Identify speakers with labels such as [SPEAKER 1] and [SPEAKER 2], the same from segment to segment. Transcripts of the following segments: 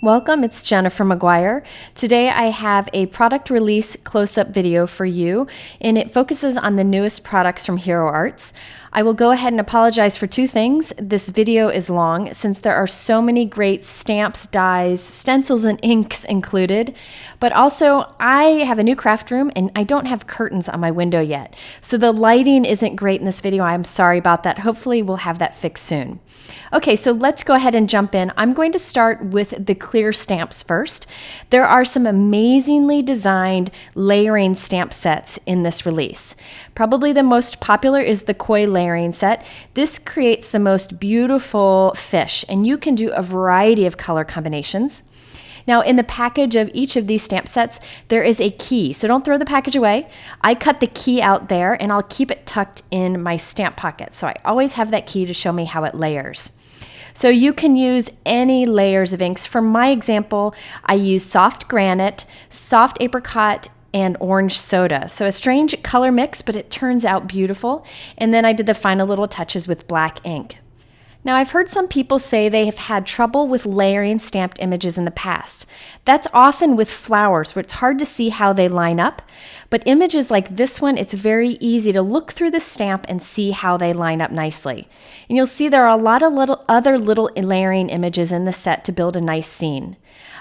[SPEAKER 1] Welcome, it's Jennifer McGuire. Today I have a product release close-up video for you, and it focuses on the newest products from Hero Arts. I will go ahead and apologize for two things. This video is long since there are so many great stamps, dies, stencils, and inks included, but also I have a new craft room and I don't have curtains on my window yet. So the lighting isn't great in this video. I'm sorry about that. Hopefully we'll have that fixed soon. Okay, so let's go ahead and jump in. I'm going to start with the clear stamps first. There are some amazingly designed layering stamp sets in this release. Probably the most popular is the koi layering set. This creates the most beautiful fish, and you can do a variety of color combinations. Now, in the package of each of these stamp sets, there is a key, so don't throw the package away. I cut the key out there, and I'll keep it tucked in my stamp pocket, so I always have that key to show me how it layers. So you can use any layers of inks. For my example, I use soft granite, soft apricot, and orange soda. So a strange color mix, but it turns out beautiful. And then I did the final little touches with black ink. Now, I've heard some people say they have had trouble with layering stamped images in the past. That's often with flowers, where it's hard to see how they line up. But images like this one, it's very easy to look through the stamp and see how they line up nicely. And you'll see there are a lot of other little layering images in the set to build a nice scene.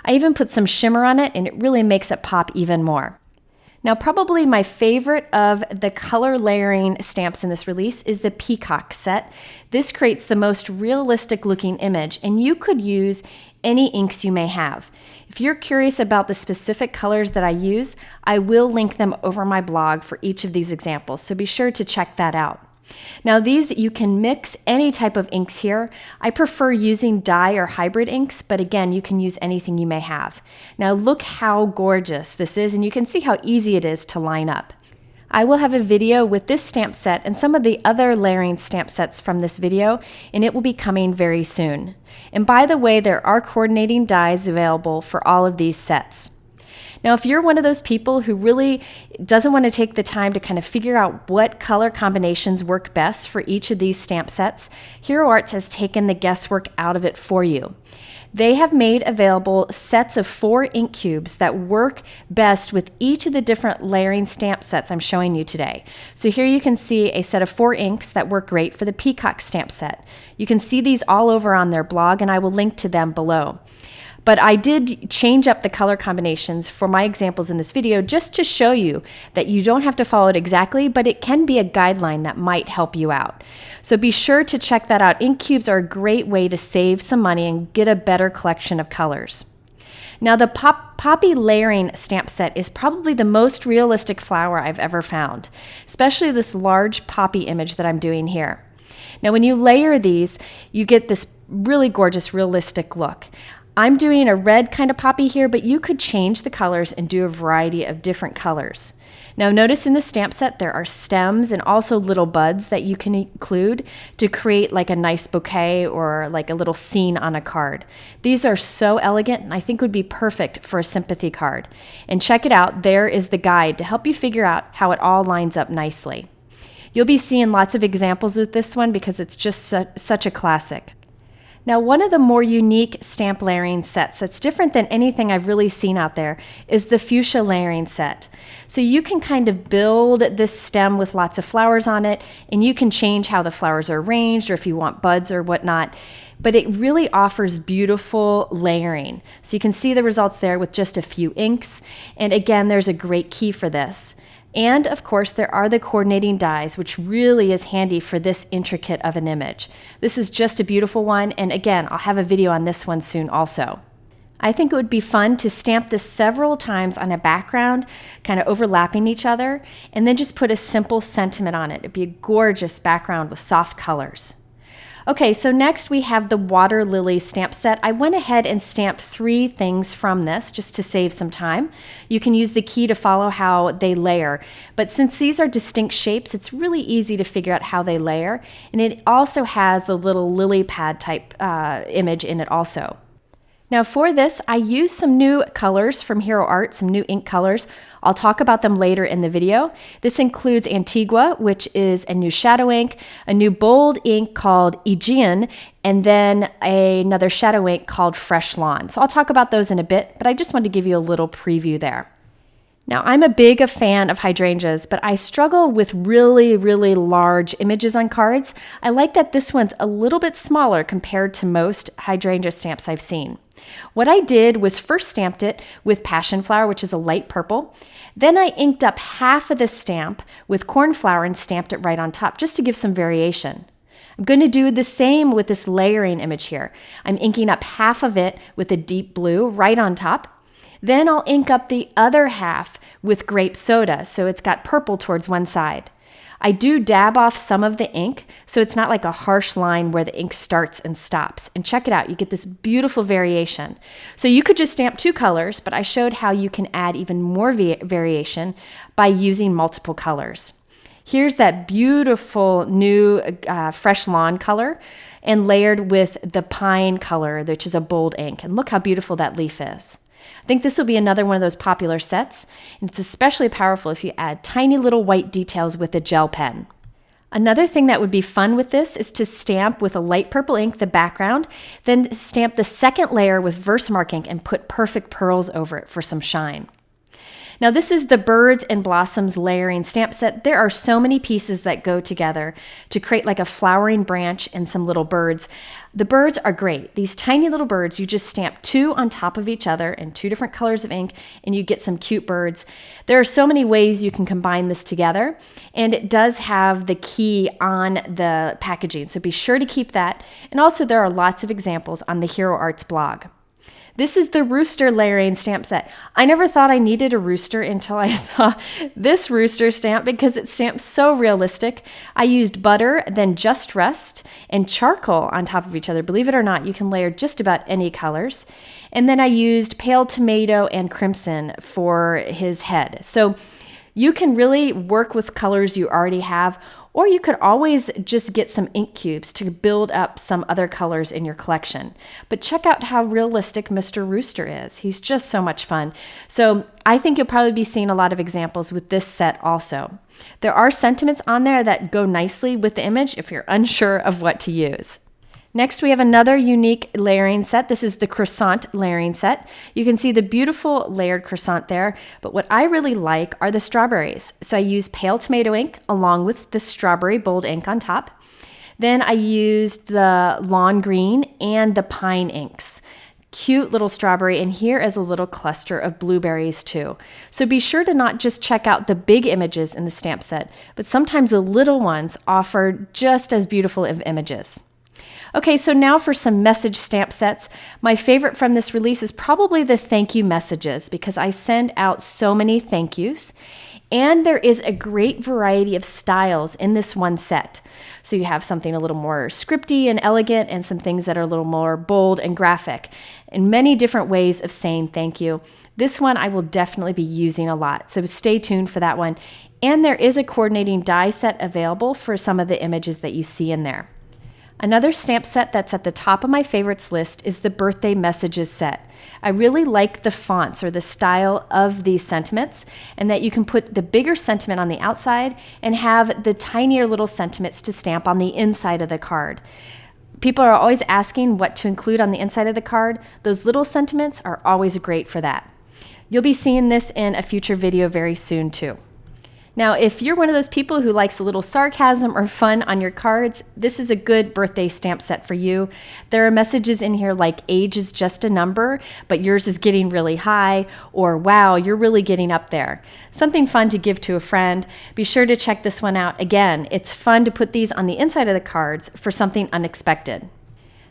[SPEAKER 1] I even put some shimmer on it, and it really makes it pop even more. Now, probably my favorite of the color layering stamps in this release is the peacock set. This creates the most realistic looking image, and you could use any inks you may have. If you're curious about the specific colors that I use, I will link them over my blog for each of these examples, so be sure to check that out. Now, these, you can mix any type of inks here. I prefer using dye or hybrid inks, but again, you can use anything you may have. Now, look how gorgeous this is, and you can see how easy it is to line up. I will have a video with this stamp set and some of the other layering stamp sets from this video, and it will be coming very soon. And by the way, there are coordinating dies available for all of these sets. Now, if you're one of those people who really doesn't want to take the time to kind of figure out what color combinations work best for each of these stamp sets, Hero Arts has taken the guesswork out of it for you. They have made available sets of 4 ink cubes that work best with each of the different layering stamp sets I'm showing you today. So here you can see a set of 4 inks that work great for the peacock stamp set. You can see these all over on their blog, and I will link to them below. But I did change up the color combinations for my examples in this video just to show you that you don't have to follow it exactly, but it can be a guideline that might help you out. So be sure to check that out. Ink cubes are a great way to save some money and get a better collection of colors. Now, the poppy layering stamp set is probably the most realistic flower I've ever found, especially this large poppy image that I'm doing here. Now, when you layer these, you get this really gorgeous, realistic look. I'm doing a red kind of poppy here, but you could change the colors and do a variety of different colors. Now, notice in the stamp set there are stems and also little buds that you can include to create like a nice bouquet or like a little scene on a card. These are so elegant and I think would be perfect for a sympathy card. And check it out, there is the guide to help you figure out how it all lines up nicely. You'll be seeing lots of examples with this one because it's just such a classic. Now, one of the more unique stamp layering sets that's different than anything I've really seen out there is the fuchsia layering set. So you can kind of build this stem with lots of flowers on it, and you can change how the flowers are arranged or if you want buds or whatnot, but it really offers beautiful layering. So you can see the results there with just a few inks, and again, there's a great key for this. And of course, there are the coordinating dies, which really is handy for this intricate of an image. This is just a beautiful one, and again, I'll have a video on this one soon also. I think it would be fun to stamp this several times on a background, kind of overlapping each other, and then just put a simple sentiment on it. It'd be a gorgeous background with soft colors. Okay, so next we have the water lily stamp set. I went ahead and stamped 3 things from this just to save some time. You can use the key to follow how they layer, but since these are distinct shapes, it's really easy to figure out how they layer, and it also has the little lily pad type image in it also. Now for this, I used some new colors from Hero Art, some new ink colors. I'll talk about them later in the video. This includes Antigua, which is a new shadow ink, a new bold ink called Aegean, and then another shadow ink called Fresh Lawn. So I'll talk about those in a bit, but I just wanted to give you a little preview there. Now, I'm a big fan of hydrangeas, but I struggle with really, really large images on cards. I like that this one's a little bit smaller compared to most hydrangea stamps I've seen. What I did was first stamped it with passion flower, which is a light purple. Then I inked up half of the stamp with cornflower and stamped it right on top, just to give some variation. I'm going to do the same with this layering image here. I'm inking up half of it with a deep blue right on top. Then I'll ink up the other half with grape soda, so it's got purple towards one side. I do dab off some of the ink, so it's not like a harsh line where the ink starts and stops. And check it out, you get this beautiful variation. So you could just stamp two colors, but I showed how you can add even more variation by using multiple colors. Here's that beautiful new Fresh Lawn color and layered with the pine color, which is a bold ink. And look how beautiful that leaf is. I think this will be another one of those popular sets, and it's especially powerful if you add tiny little white details with a gel pen. Another thing that would be fun with this is to stamp with a light purple ink the background, then stamp the second layer with Versamark ink and put perfect pearls over it for some shine. Now this is the Birds and Blossoms layering stamp set. There are so many pieces that go together to create like a flowering branch and some little birds. The birds are great. These tiny little birds, you just stamp two on top of each other in two different colors of ink and you get some cute birds. There are so many ways you can combine this together, and it does have the key on the packaging, so be sure to keep that. And also there are lots of examples on the Hero Arts blog. This is the rooster layering stamp set. I never thought I needed a rooster until I saw this rooster stamp because it stamps so realistic. I used butter, then Just Rust, and charcoal on top of each other. Believe it or not, you can layer just about any colors. And then I used pale tomato and crimson for his head. So you can really work with colors you already have, or you could always just get some ink cubes to build up some other colors in your collection. But check out how realistic Mr. Rooster is. He's just so much fun. So I think you'll probably be seeing a lot of examples with this set also. There are sentiments on there that go nicely with the image if you're unsure of what to use. Next, we have another unique layering set. This is the croissant layering set. You can see the beautiful layered croissant there, but what I really like are the strawberries. So I use pale tomato ink along with the strawberry bold ink on top. Then I used the lawn green and the pine inks. Cute little strawberry, and here is a little cluster of blueberries too. So be sure to not just check out the big images in the stamp set, but sometimes the little ones offer just as beautiful of images. Okay, so now for some message stamp sets. My favorite from this release is probably the thank you messages because I send out so many thank yous, and there is a great variety of styles in this one set. So you have something a little more scripty and elegant and some things that are a little more bold and graphic, and many different ways of saying thank you. This one I will definitely be using a lot, so stay tuned for that one. And there is a coordinating die set available for some of the images that you see in there. Another stamp set that's at the top of my favorites list is the birthday messages set. I really like the fonts or the style of these sentiments, and that you can put the bigger sentiment on the outside and have the tinier little sentiments to stamp on the inside of the card. People are always asking what to include on the inside of the card. Those little sentiments are always great for that. You'll be seeing this in a future video very soon too. Now, if you're one of those people who likes a little sarcasm or fun on your cards, this is a good birthday stamp set for you. There are messages in here like age is just a number, but yours is getting really high, or wow, you're really getting up there. Something fun to give to a friend. Be sure to check this one out. Again, it's fun to put these on the inside of the cards for something unexpected.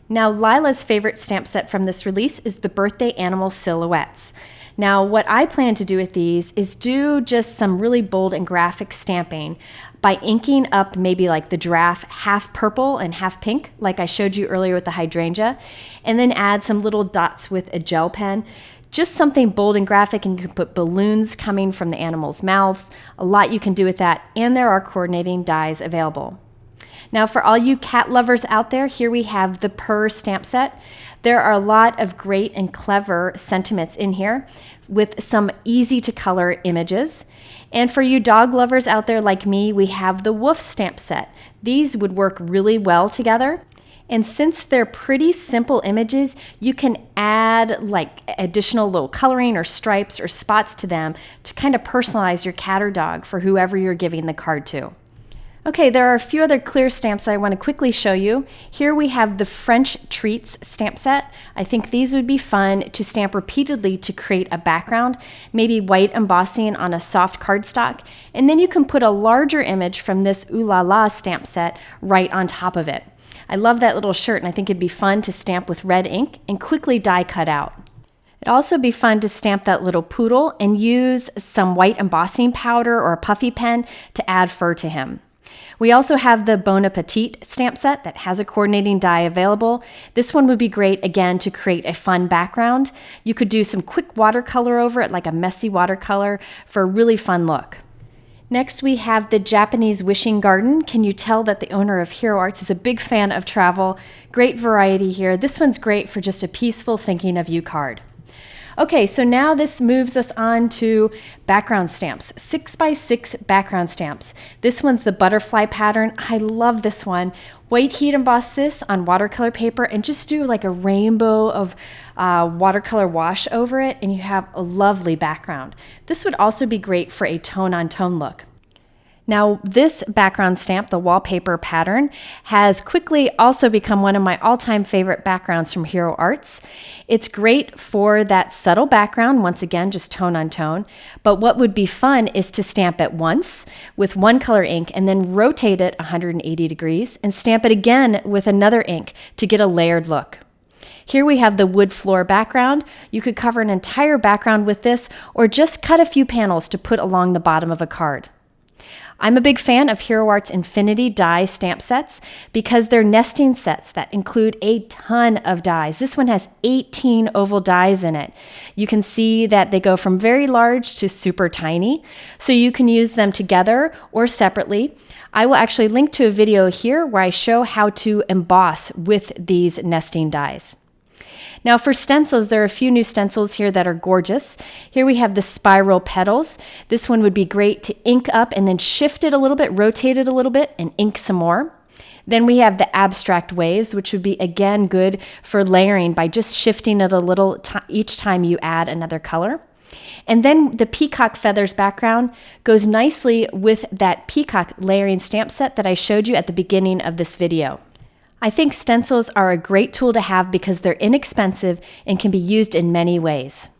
[SPEAKER 1] Now, Lila's favorite stamp set from this release is the birthday animal silhouettes. Now, what I plan to do with these is do just some really bold and graphic stamping by inking up maybe like the giraffe half purple and half pink, like I showed you earlier with the hydrangea, and then add some little dots with a gel pen. Just something bold and graphic, and you can put balloons coming from the animals' mouths. A lot you can do with that, and there are coordinating dies available. Now, for all you cat lovers out there, here we have the Purr stamp set. There are a lot of great and clever sentiments in here with some easy to color images. And for you dog lovers out there like me, we have the Woof stamp set. These would work really well together. And since they're pretty simple images, you can add like additional little coloring or stripes or spots to them to kind of personalize your cat or dog for whoever you're giving the card to. Okay, there are a few other clear stamps that I want to quickly show you. Here we have the French Treats stamp set. I think these would be fun to stamp repeatedly to create a background, maybe white embossing on a soft cardstock, and then you can put a larger image from this Ooh La La stamp set right on top of it. I love that little shirt, and I think it'd be fun to stamp with red ink and quickly die cut out. It'd also be fun to stamp that little poodle and use some white embossing powder or a puffy pen to add fur to him. We also have the Bon Appetit stamp set that has a coordinating die available. This one would be great, again, to create a fun background. You could do some quick watercolor over it, like a messy watercolor, for a really fun look. Next, we have the Japanese Wishing Garden. Can you tell that the owner of Hero Arts is a big fan of travel? Great variety here. This one's great for just a peaceful thinking of you card. Okay, so now this moves us on to background stamps, 6x6 background stamps. This one's the butterfly pattern. I love this one. White heat emboss this on watercolor paper and just do like a rainbow of watercolor wash over it, and you have a lovely background. This would also be great for a tone-on-tone look. Now, this background stamp, the wallpaper pattern, has quickly also become one of my all-time favorite backgrounds from Hero Arts. It's great for that subtle background, once again, just tone on tone. But what would be fun is to stamp it once with one color ink and then rotate it 180 degrees and stamp it again with another ink to get a layered look. Here we have the wood floor background. You could cover an entire background with this or just cut a few panels to put along the bottom of a card. I'm a big fan of Hero Arts Infinity die stamp sets because they're nesting sets that include a ton of dies. This one has 18 oval dies in it. You can see that they go from very large to super tiny, so you can use them together or separately. I will actually link to a video here where I show how to emboss with these nesting dies. Now for stencils, there are a few new stencils here that are gorgeous. Here we have the spiral petals. This one would be great to ink up and then shift it a little bit, rotate it a little bit, and ink some more. Then we have the abstract waves, which would be again good for layering by just shifting it a little each time you add another color. And then the peacock feathers background goes nicely with that peacock layering stamp set that I showed you at the beginning of this video. I think stencils are a great tool to have because they're inexpensive and can be used in many ways.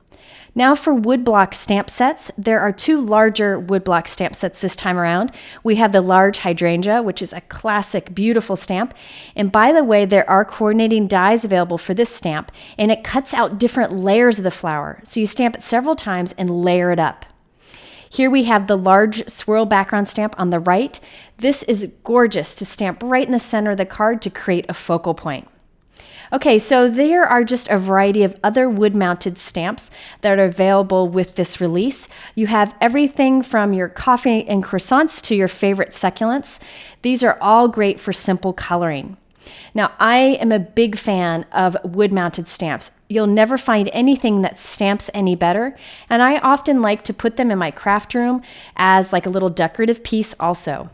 [SPEAKER 1] Now for woodblock stamp sets, there are two larger woodblock stamp sets this time around. We have the large hydrangea, which is a classic, beautiful stamp. And by the way, there are coordinating dies available for this stamp, and it cuts out different layers of the flower. So you stamp it several times and layer it up. Here we have the large swirl background stamp on the right. This is gorgeous to stamp right in the center of the card to create a focal point. Okay, so there are just a variety of other wood-mounted stamps that are available with this release. You have everything from your coffee and croissants to your favorite succulents. These are all great for simple coloring. Now, I am a big fan of wood-mounted stamps. You'll never find anything that stamps any better, and I often like to put them in my craft room as like a little decorative piece also.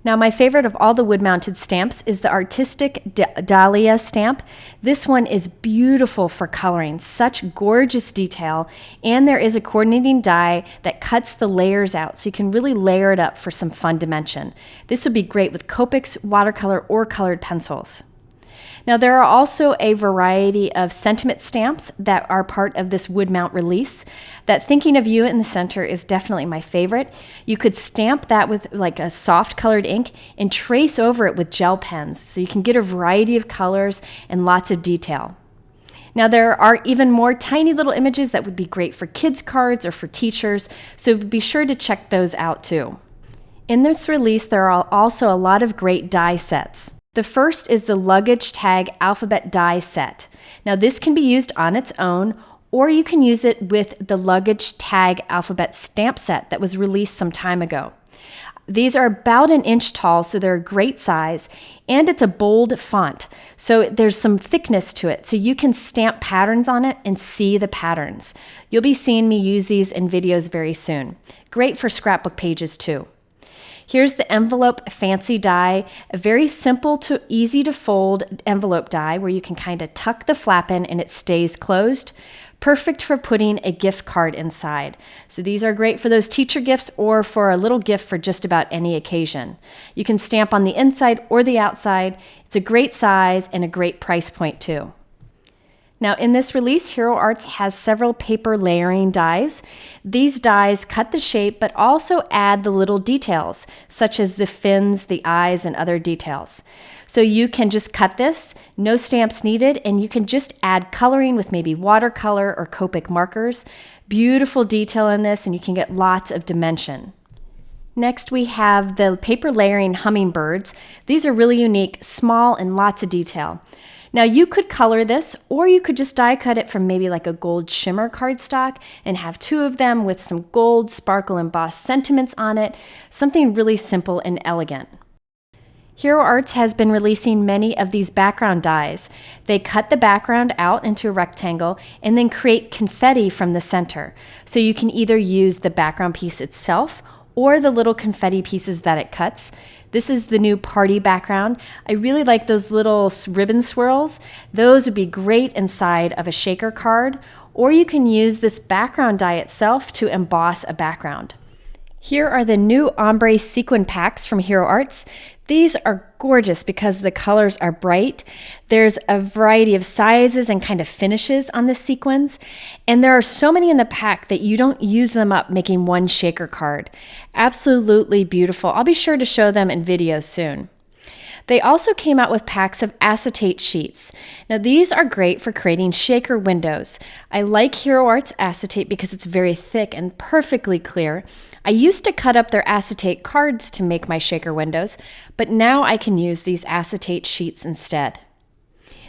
[SPEAKER 1] Now, my favorite of all the wood-mounted stamps is the artistic dahlia stamp. This one is beautiful for coloring, such gorgeous detail, and there is a coordinating die that cuts the layers out, so you can really layer it up for some fun dimension. This would be great with Copics, watercolor, or colored pencils. Now, there are also a variety of sentiment stamps that are part of this wood mount release. That Thinking of You in the center is definitely my favorite. You could stamp that with like a soft colored ink and trace over it with gel pens, so you can get a variety of colors and lots of detail. Now, there are even more tiny little images that would be great for kids' cards or for teachers, so be sure to check those out too. In this release, there are also a lot of great die sets. The first is the luggage tag alphabet die set. Now, this can be used on its own, or you can use it with the luggage tag alphabet stamp set that was released some time ago. These are about an inch tall, so they're a great size, and it's a bold font. So there's some thickness to it, so you can stamp patterns on it and see the patterns. You'll be seeing me use these in videos very soon. Great for scrapbook pages too. Here's the envelope fancy die, a very simple to easy to fold envelope die where you can kind of tuck the flap in and it stays closed. Perfect for putting a gift card inside. So these are great for those teacher gifts or for a little gift for just about any occasion. You can stamp on the inside or the outside. It's a great size and a great price point too. Now in this release, Hero Arts has several paper layering dies. These dies cut the shape but also add the little details, such as the fins, the eyes, and other details. So you can just cut this, no stamps needed, and you can just add coloring with maybe watercolor or Copic markers. Beautiful detail in this, and you can get lots of dimension. Next, we have the paper layering hummingbirds. These are really unique, small, and lots of detail. Now you could color this, or you could just die cut it from maybe like a gold shimmer cardstock and have two of them with some gold sparkle embossed sentiments on it, something really simple and elegant. Hero Arts has been releasing many of these background dies. They cut the background out into a rectangle and then create confetti from the center. So you can either use the background piece itself or the little confetti pieces that it cuts. This is the new party background. I really like those little ribbon swirls. Those would be great inside of a shaker card, or you can use this background die itself to emboss a background. Here are the new ombre sequin packs from Hero Arts. These are gorgeous because the colors are bright. There's a variety of sizes and kind of finishes on the sequins, and there are so many in the pack that you don't use them up making one shaker card. Absolutely beautiful. I'll be sure to show them in videos soon. They also came out with packs of acetate sheets. Now these are great for creating shaker windows. I like Hero Arts acetate because it's very thick and perfectly clear. I used to cut up their acetate cards to make my shaker windows, but now I can use these acetate sheets instead.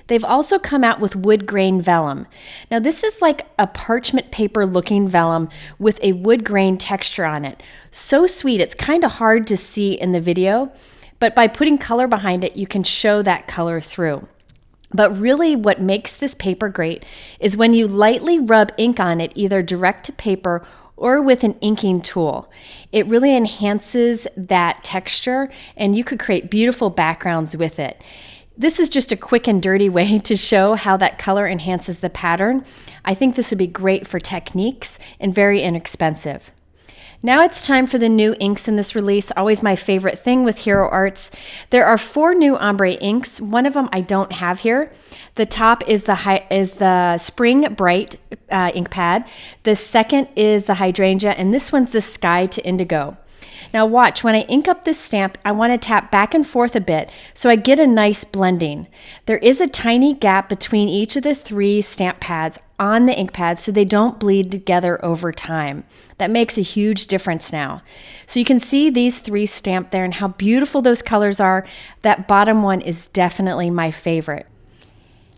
[SPEAKER 1] They've also come out with woodgrain vellum. Now this is like a parchment paper looking vellum with a wood grain texture on it. So sweet, it's kind of hard to see in the video, but by putting color behind it, you can show that color through. But really what makes this paper great is when you lightly rub ink on it, either direct to paper or with an inking tool. It really enhances that texture, and you could create beautiful backgrounds with it. This is just a quick and dirty way to show how that color enhances the pattern. I think this would be great for techniques and very inexpensive. Now it's time for the new inks in this release, always my favorite thing with Hero Arts. There are 4 new ombre inks. One of them I don't have here. The top is the Spring Bright ink pad. The second is the Hydrangea, and this one's the Sky to Indigo. Now watch, when I ink up this stamp, I want to tap back and forth a bit so I get a nice blending. There is a tiny gap between each of the 3 stamp pads on the ink pad so they don't bleed together over time. That makes a huge difference now. So you can see these 3 stamped there and how beautiful those colors are. That bottom one is definitely my favorite.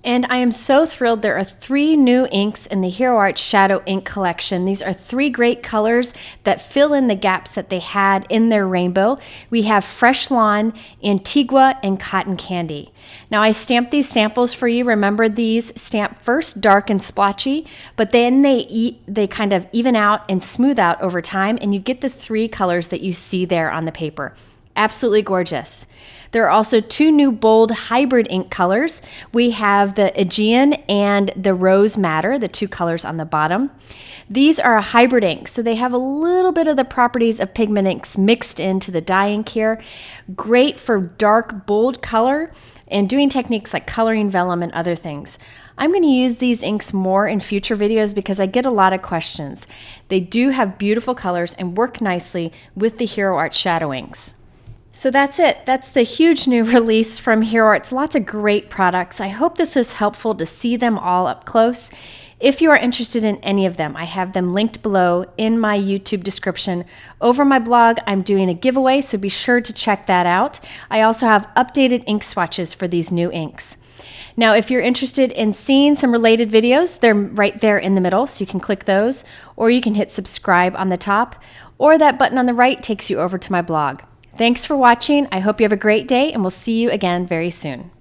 [SPEAKER 1] And I am so thrilled there are 3 new inks in the Hero Arts Shadow Ink collection. These are 3 great colors that fill in the gaps that they had in their rainbow. We have Fresh Lawn, Antigua, and Cotton Candy. Now I stamped these samples for you. Remember, these stamp first dark and splotchy, but then they kind of even out and smooth out over time, and you get the 3 colors that you see there on the paper. Absolutely gorgeous. There are also 2 new bold hybrid ink colors. We have the Aegean and the Rose Madder, the 2 colors on the bottom. These are a hybrid ink, so they have a little bit of the properties of pigment inks mixed into the dye ink here. Great for dark, bold color and doing techniques like coloring vellum and other things. I'm going to use these inks more in future videos because I get a lot of questions. They do have beautiful colors and work nicely with the Hero Arts Shadow inks. So that's it. That's the huge new release from Hero Arts. Lots of great products. I hope this was helpful to see them all up close. If you are interested in any of them, I have them linked below in my YouTube description. Over my blog, I'm doing a giveaway, so be sure to check that out. I also have updated ink swatches for these new inks. Now, if you're interested in seeing some related videos, they're right there in the middle, so you can click those, or you can hit subscribe on the top, or that button on the right takes you over to my blog. Thanks for watching. I hope you have a great day, and we'll see you again very soon.